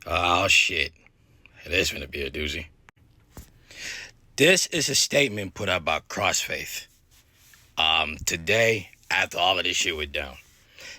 Oh, shit. This is going to be a doozy. This is a statement put out by Crossfaith today after all of this shit went down.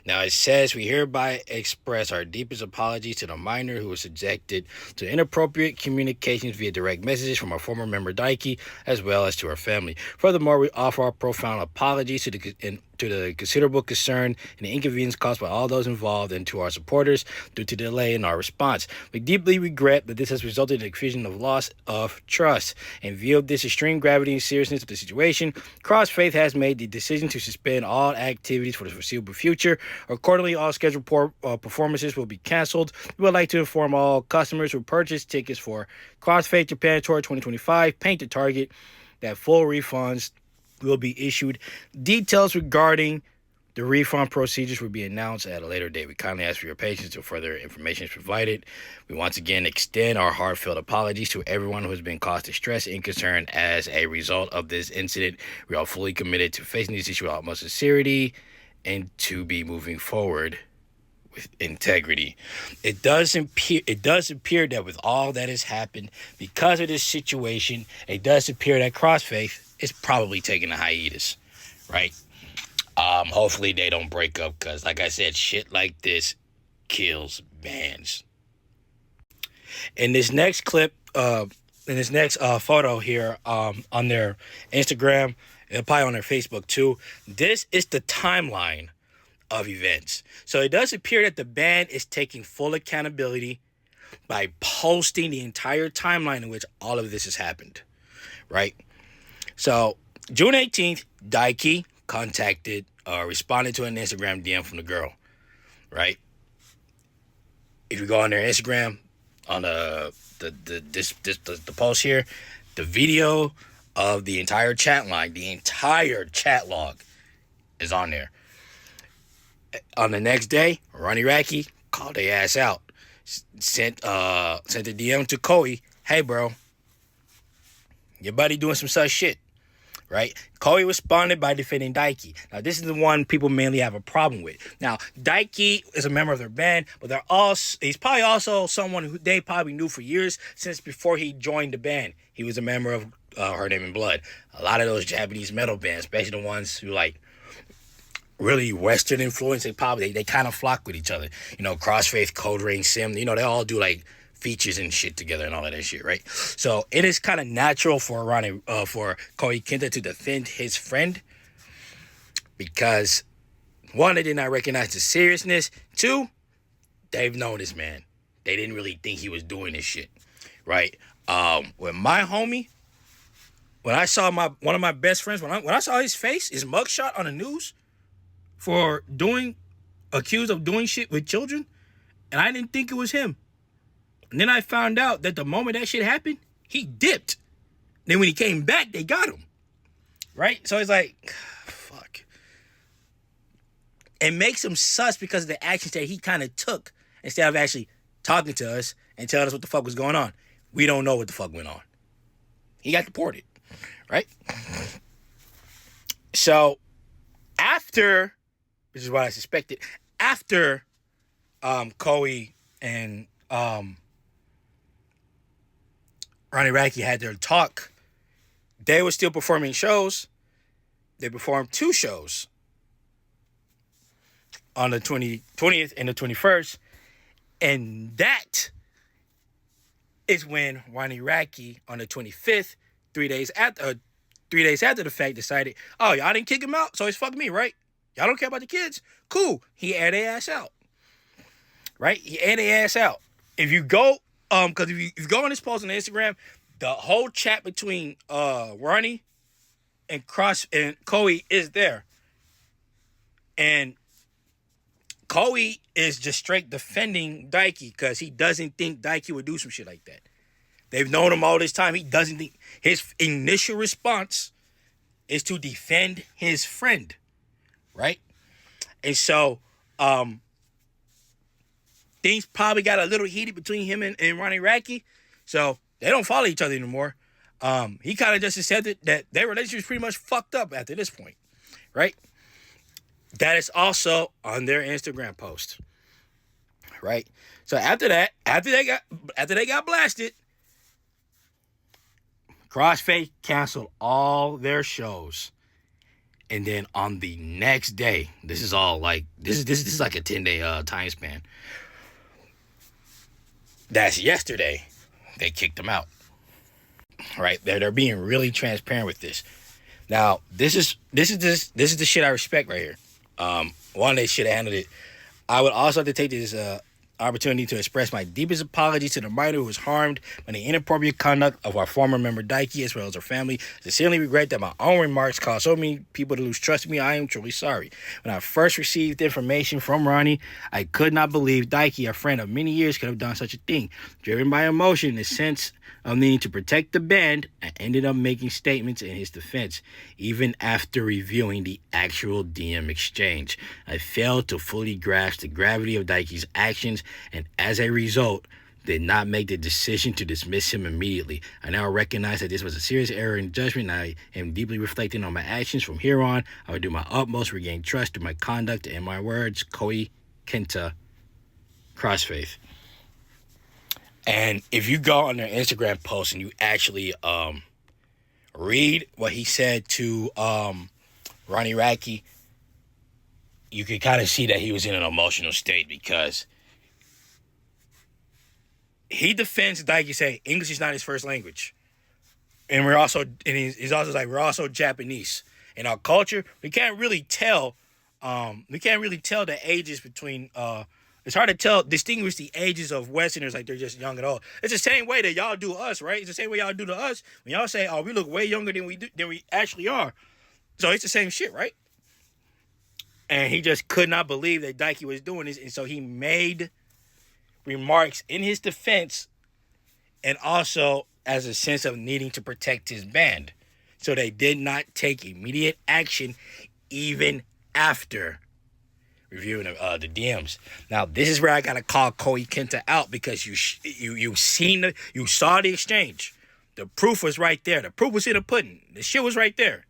Now, it says, we hereby express our deepest apologies to the minor who was subjected to inappropriate communications via direct messages from our former member Daiki, as well as to our family. Furthermore, we offer our profound apologies to the considerable concern and the inconvenience caused by all those involved and to our supporters due to delay in our response. We deeply regret that this has resulted in a confusion of loss of trust. In view of this extreme gravity and seriousness of the situation, Crossfaith has made the decision to suspend all activities for the foreseeable future. Accordingly, all scheduled performances will be canceled. We would like to inform all customers who purchase tickets for Crossfaith Japan Tour 2025 Paint the Target that full refunds will be issued. Details regarding the refund procedures will be announced at a later date. We kindly ask for your patience until further information is provided. We once again extend our heartfelt apologies to everyone who has been caused distress and concern as a result of this incident. We are fully committed to facing this issue with utmost sincerity and to be moving forward with integrity. It does appear that with all that has happened because of this situation, it does appear that Crossfaith is probably taking a hiatus, right? Hopefully they don't break up because, like I said, shit like this kills bands. In this next clip, in this next photo here, on their Instagram and probably on their Facebook too, this is the timeline of events. So it does appear that the band is taking full accountability by posting the entire timeline in which all of this has happened, right? So, June 18th, Daiki responded to an Instagram DM from the girl, right? If you go on their Instagram, on the post here, the video of the entire chat line, the entire chat log is on there. On the next day, Ronnie Radke called their ass out, sent a DM to Koi, hey bro, your buddy doing some such shit, right? Koi responded by defending Daiki. Now, this is the one people mainly have a problem with. Now, Daiki is a member of their band, but he's probably also someone who they probably knew for years, since before he joined the band. He was a member of Her Name in Blood. A lot of those Japanese metal bands, especially the ones who like really Western influence, they kind of flock with each other. You know, Crossfaith, Code Ring, Sim, you know, they all do like features and shit together and all of that shit, right? So it is kind of natural for for Koi Kenta to defend his friend because, one, they did not recognize the seriousness. Two, they've known this man. They didn't really think he was doing this shit, right? With my homie, when I saw one of my best friends, when I saw his face, his mugshot on the news for accused of doing shit with children, and I didn't think it was him. And then I found out that the moment that shit happened, he dipped. Then when he came back, they got him. Right? So it's like, fuck. It makes him sus because of the actions that he kind of took instead of actually talking to us and telling us what the fuck was going on. We don't know what the fuck went on. He got deported. Right? So, after, which is what I suspected, after Koi and Ronnie Radke had their talk, they were still performing shows. They performed 2 shows on the 20th and the 21st. And that is when Ronnie Radke on the 25th, 3 days after the fact, decided, oh, y'all didn't kick him out, so it's fuck me, right? Y'all don't care about the kids? Cool. He aired their ass out. Right? He aired their ass out. If you go, because if you go on this post on Instagram, the whole chat between Ronnie and Koi is there. And Koi is just straight defending Daiki because he doesn't think Daiki would do some shit like that. They've known him all this time. He doesn't think. His initial response is to defend his friend. Right? And so, things probably got a little heated between him and Ronnie Radke. So, they don't follow each other anymore. He kind of just accepted that their relationship is pretty much fucked up after this point. Right? That is also on their Instagram post. right? So after they got blasted, Crossfaith canceled all their shows. And then on the next day, this is like a 10-day time span. That's yesterday. They kicked them out. Right? They're being really transparent with this. Now, this is the shit I respect right here. One, they should have handled it. I would also have to take this opportunity to express my deepest apologies to the writer who was harmed by the inappropriate conduct of our former member Daiki as well as her family. Sincerely regret that my own remarks caused so many people to lose trust in me. I am truly sorry. When I first received information from Ronnie, I could not believe Daiki, a friend of many years, could have done such a thing. Driven by emotion in the sense of needing to protect the band, I ended up making statements in his defense, even after reviewing the actual DM exchange. I failed to fully grasp the gravity of Daiki's actions, and as a result, did not make the decision to dismiss him immediately. I now recognize that this was a serious error in judgment, and I am deeply reflecting on my actions. From here on, I will do my utmost to regain trust through my conduct and my words. Koi Kenta, Crossfaith. And if you go on their Instagram post and you actually read what he said to Ronnie Radke, you can kind of see that he was in an emotional state because he defends Daiki saying English is not his first language. And he's also like, we're also Japanese. In our culture, we can't really tell the ages between it's hard to distinguish the ages of Westerners like they're just young and old. It's the same way that y'all do us, right? It's the same way y'all do to us. When y'all say, oh, we look way younger than we actually are. So it's the same shit, right? And he just could not believe that Daiki was doing this. And so he made remarks in his defense and also as a sense of needing to protect his band. So they did not take immediate action even after reviewing the DMs. Now, this is where I gotta call Koi Kenta out because you saw the exchange. The proof was right there. The proof was in the pudding. The shit was right there.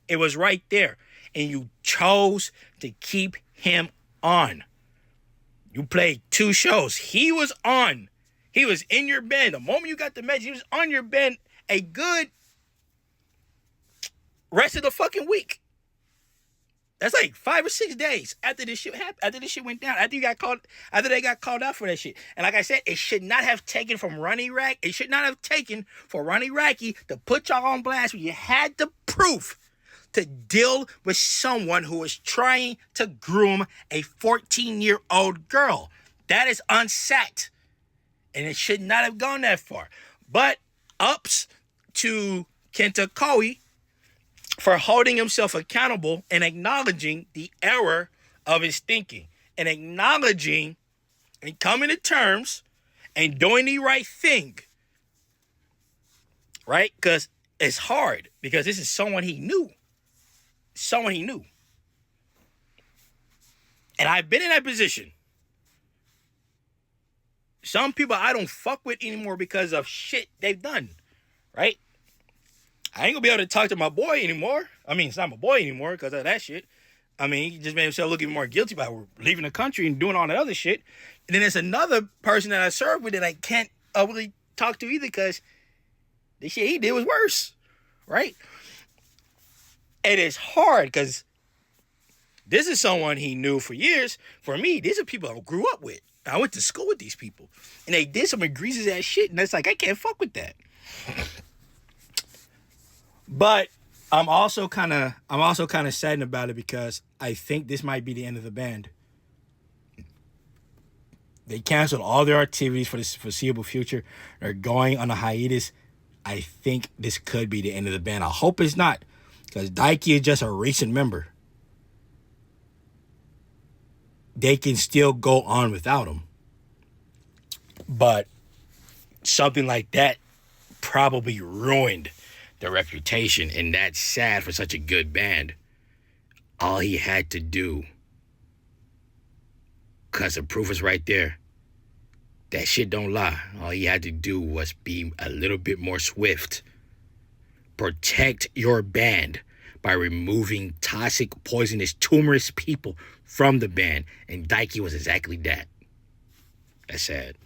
It was right there. And you chose to keep him on. You played 2 shows. He was on. He was in your band. The moment you got the message, he was on your band a good rest of the fucking week. That's like 5 or 6 days after this shit happened, after this shit went down, after they got called out for that shit. And like I said, it should not have taken for Ronnie Radke to put y'all on blast when you had the proof to deal with someone who was trying to groom a 14-year-old girl. That is unset. And it should not have gone that far. But ups to Kenta Koi for holding himself accountable and acknowledging the error of his thinking and acknowledging and coming to terms and doing the right thing. Right? Because it's hard because this is someone he knew. And I've been in that position. Some people I don't fuck with anymore because of shit they've done. Right? I ain't gonna be able to talk to my boy anymore. I mean, it's not my boy anymore because of that shit. I mean, he just made himself look even more guilty by leaving the country and doing all that other shit. And then there's another person that I served with that I can't really talk to either because the shit he did was worse. Right? It is hard because this is someone he knew for years. For me, these are people I grew up with. I went to school with these people. And they did some egregious ass shit. And it's like, I can't fuck with that. But I'm also kind of saddened about it because I think this might be the end of the band. They canceled all their activities for the foreseeable future. They're going on a hiatus. I think this could be the end of the band. I hope it's not, because Daiki is just a recent member. They can still go on without him. But something like that probably ruined the reputation, and that's sad for such a good band. All he had to do, because the proof is right there, that shit don't lie. All he had to do was be a little bit more swift. Protect your band by removing toxic, poisonous, tumorous people from the band, and Daiki was exactly that. That's sad.